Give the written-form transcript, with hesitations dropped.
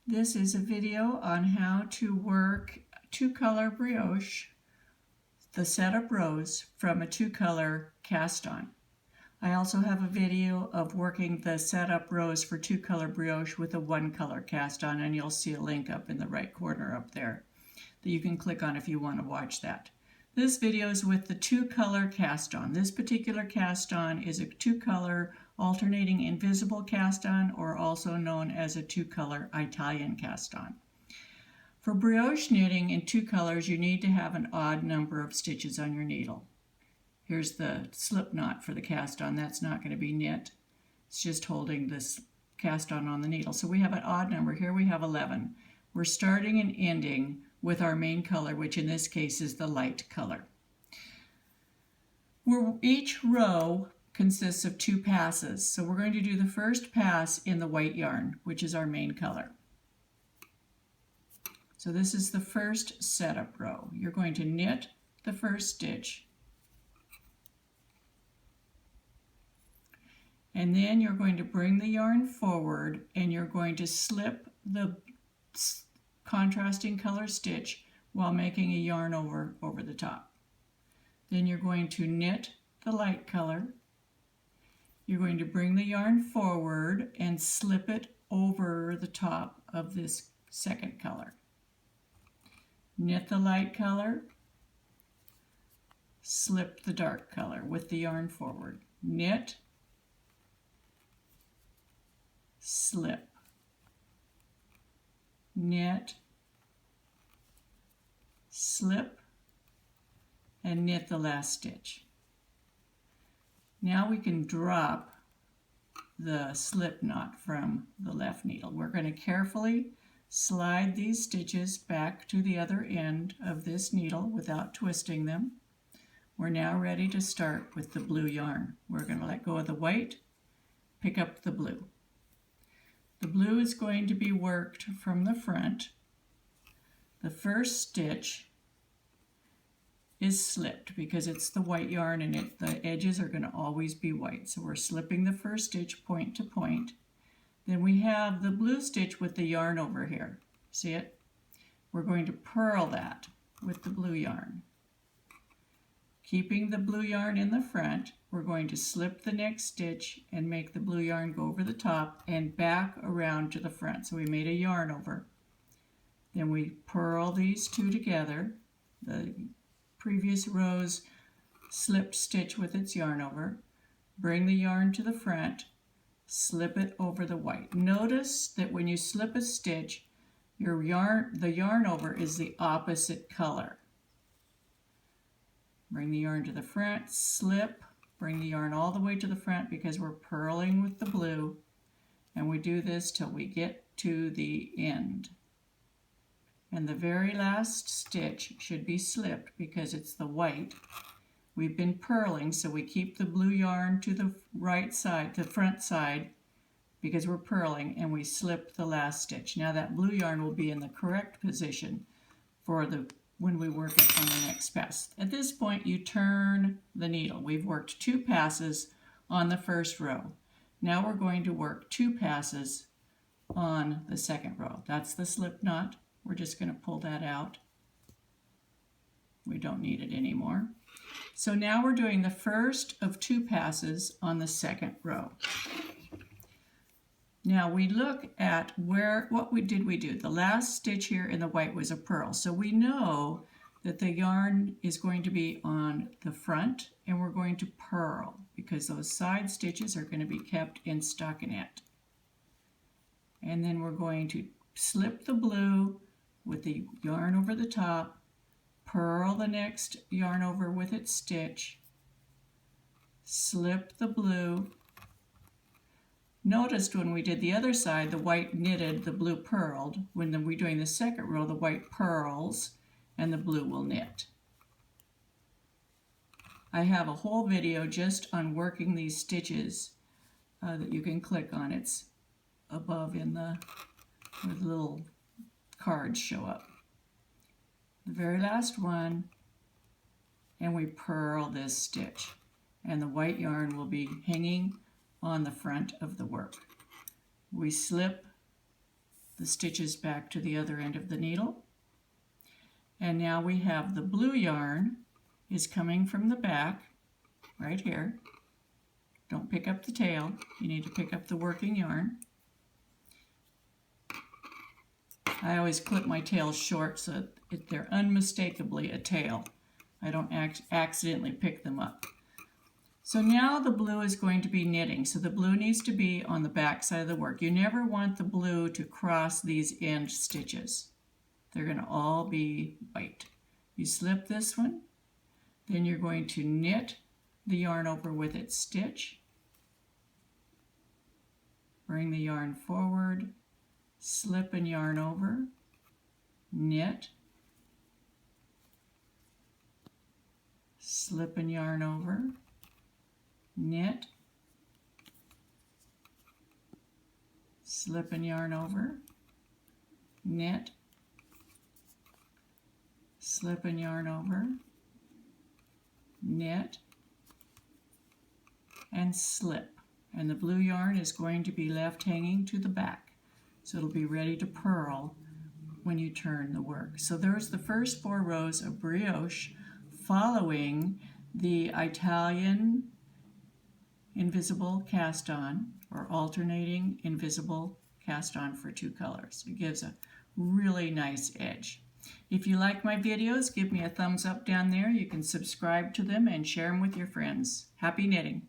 This is a video on how to work two-color brioche, the setup rows from a two-color cast-on. I also have a video of working the setup rows for two-color brioche with a one-color cast-on, and you'll see a link up in the right corner up there that you can click on if you want to watch that. This video is with the two-color cast-on. This particular cast-on is a two-color alternating invisible cast-on, or also known as a two-color Italian cast-on. For brioche knitting in two colors, you need to have an odd number of stitches on your needle. Here's the slip knot for the cast-on. That's not going to be knit. It's just holding this cast-on on the needle. So we have an odd number. Here we have 11. We're starting and ending with our main color, which in this case is the light color. Each row consists of two passes. So we're going to do the first pass in the white yarn, which is our main color. So this is the first setup row. You're going to knit the first stitch, and then you're going to bring the yarn forward and you're going to slip the contrasting color stitch while making a yarn over the top. Then you're going to knit the light color. You're going to bring the yarn forward and slip it over the top of this second color. Knit the light color, slip the dark color with the yarn forward. Knit, slip, knit, slip, and knit the last stitch. Now we can drop the slip knot from the left needle. We're going to carefully slide these stitches back to the other end of this needle without twisting them. We're now ready to start with the blue yarn. We're going to let go of the white, pick up the blue. The blue is going to be worked from the front. The first stitch is slipped because it's the white yarn and the edges are going to always be white. So we're slipping the first stitch point to point. Then we have the blue stitch with the yarn over here. See it? We're going to purl that with the blue yarn. Keeping the blue yarn in the front, we're going to slip the next stitch and make the blue yarn go over the top and back around to the front. So we made a yarn over. Then we purl these two together. The previous row's slipped stitch with its yarn over. Bring the yarn to the front, slip it over the white. Notice that when you slip a stitch, the yarn over is the opposite color. Bring the yarn to the front, slip, bring the yarn all the way to the front because we're purling with the blue, and we do this till we get to the end. And the very last stitch should be slipped because it's the white. We've been purling, so we keep the blue yarn to the right side, the front side, because we're purling, and we slip the last stitch. Now that blue yarn will be in the correct position for when we work it on the next pass. At this point, you turn the needle. We've worked two passes on the first row. Now we're going to work two passes on the second row. That's the slip knot. We're just going to pull that out. We don't need it anymore. So now we're doing the first of two passes on the second row. Now we look at what did we do? The last stitch here in the white was a purl. So we know that the yarn is going to be on the front and we're going to purl because those side stitches are going to be kept in stockinette. And then we're going to slip the blue with the yarn over the top, purl the next yarn over with its stitch, slip the blue. Noticed when we did the other side, the white knitted, the blue purled. When we're doing the second row, the white purls and the blue will knit. I have a whole video just on working these stitches that you can click on. It's above in where the little cards show up. The very last one, and we purl this stitch, and the white yarn will be hanging on the front of the work. We slip the stitches back to the other end of the needle. And now we have the blue yarn is coming from the back, right here. Don't pick up the tail, you need to pick up the working yarn. I always clip my tails short so that they're unmistakably a tail. I don't accidentally pick them up. So now the blue is going to be knitting. So the blue needs to be on the back side of the work. You never want the blue to cross these end stitches. They're going to all be white. You slip this one, then you're going to knit the yarn over with its stitch. Bring the yarn forward, slip and yarn over, knit, slip and yarn over, knit, slip and yarn over, knit, slip and yarn over, knit, and slip. And the blue yarn is going to be left hanging to the back. So it'll be ready to purl when you turn the work. So there's the first 4 rows of brioche following the Italian invisible cast on, or alternating invisible cast on for 2 colors. It gives a really nice edge. If you like my videos, give me a thumbs up down there. You can subscribe to them and share them with your friends. Happy knitting!